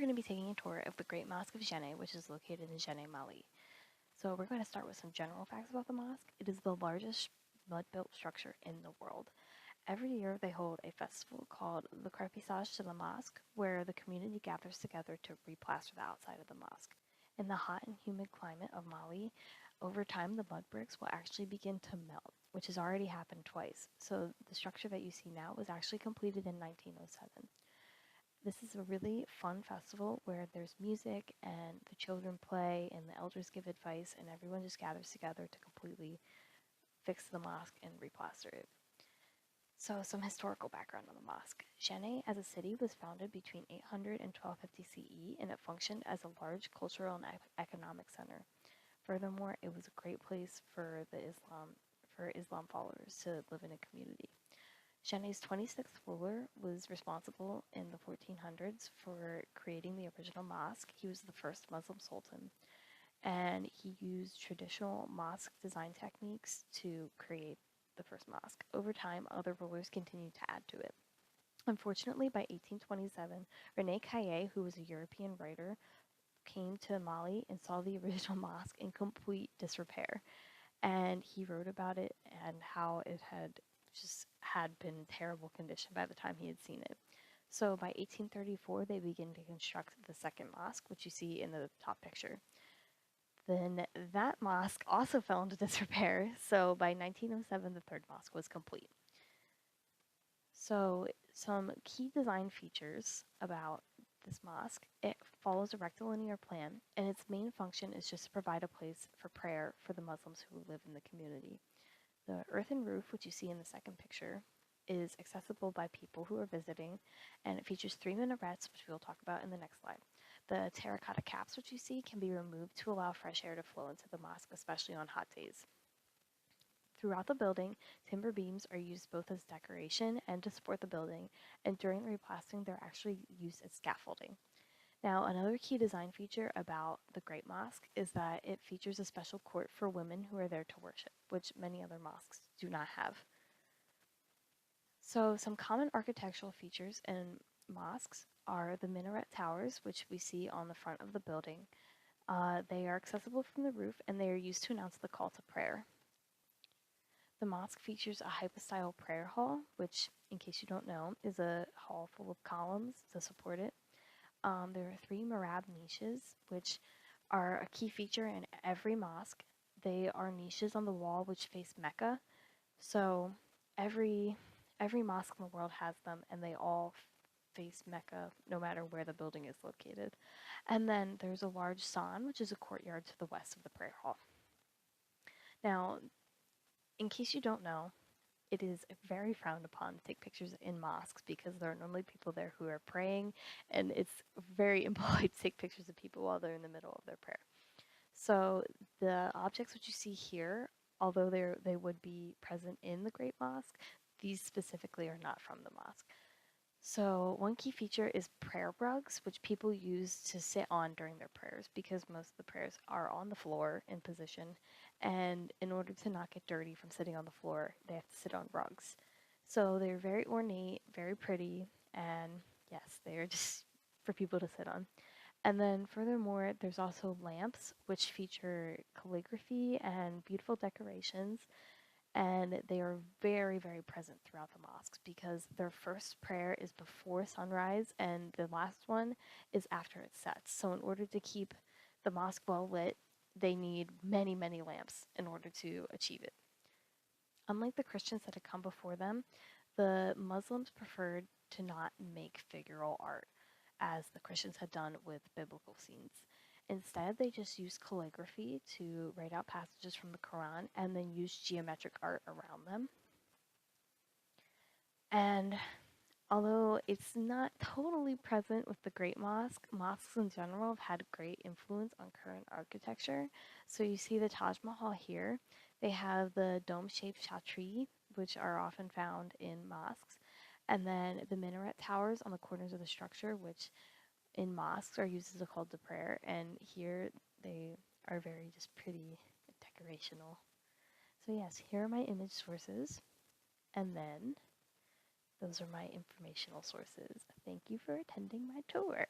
going to be taking a tour of the Great Mosque of Djenne, which is located in Djenne, Mali. So we're going to start with some general facts about the mosque. It is the largest mud-built structure in the world. Every year they hold a festival called Le Crépissage de la Mosque, where the community gathers together to replaster the outside of the mosque. In the hot and humid climate of Mali, over time the mud bricks will actually begin to melt, which has already happened twice. So the structure that you see now was actually completed in 1907. This is a really fun festival where there's music and the children play and the elders give advice and everyone just gathers together to completely fix the mosque and replaster it. So some historical background on the mosque. Djenne as a city was founded between 800 and 1250 CE, and it functioned as a large cultural and economic center. Furthermore, it was a great place for Islam followers to live in a community. Djenne's 26th ruler was responsible in the 1400s for creating the original mosque. He was the first Muslim sultan, and he used traditional mosque design techniques to create the first mosque. Over time, other rulers continued to add to it. Unfortunately, by 1827, René Caillet, who was a European writer, came to Mali and saw the original mosque in complete disrepair. And he wrote about it and how it had been in terrible condition by the time he had seen it. So by 1834, they began to construct the second mosque, which you see in the top picture. Then that mosque also fell into disrepair, so by 1907, the third mosque was complete. So some key design features about this mosque: it follows a rectilinear plan, and its main function is just to provide a place for prayer for the Muslims who live in the community. The earthen roof, which you see in the second picture, is accessible by people who are visiting, and it features 3 minarets, which we'll talk about in the next slide. The terracotta caps, which you see, can be removed to allow fresh air to flow into the mosque, especially on hot days. Throughout the building, timber beams are used both as decoration and to support the building, and during the replastering, they're actually used as scaffolding. Now, another key design feature about the Great Mosque is that it features a special court for women who are there to worship, which many other mosques do not have. So some common architectural features in mosques are the minaret towers, which we see on the front of the building. They are accessible from the roof, and they are used to announce the call to prayer. The mosque features a hypostyle prayer hall, which, in case you don't know, is a hall full of columns to support it. There are 3 mihrab niches, which are a key feature in every mosque. They are niches on the wall which face Mecca. So every mosque in the world has them, and they all face Mecca, no matter where the building is located. And then there's a large san, which is a courtyard to the west of the prayer hall. Now, in case you don't know, it is very frowned upon to take pictures in mosques because there are normally people there who are praying, and it's very impolite to take pictures of people while they're in the middle of their prayer. So the objects which you see here, although they would be present in the Great Mosque, these specifically are not from the mosque. So one key feature is prayer rugs, which people use to sit on during their prayers because most of the prayers are on the floor in position, and in order to not get dirty from sitting on the floor, they have to sit on rugs. So they're very ornate, very pretty, and yes, they are just for people to sit on. And then furthermore, there's also lamps, which feature calligraphy and beautiful decorations, and they are very, very present throughout the mosques because their first prayer is before sunrise and the last one is after it sets. So in order to keep the mosque well lit, they need many, many lamps in order to achieve it. Unlike the Christians that had come before them, the Muslims preferred to not make figural art as the Christians had done with biblical scenes. Instead, they just used calligraphy to write out passages from the Quran and then use geometric art around them. And although it's not totally present with the Great Mosque, mosques in general have had great influence on current architecture. So you see the Taj Mahal here. They have the dome-shaped chhatri, which are often found in mosques, and then the minaret towers on the corners of the structure, which in mosques are used as a call to prayer, and here they are very just pretty decorational. So yes, here are my image sources, and then those are my informational sources. Thank you for attending my tour.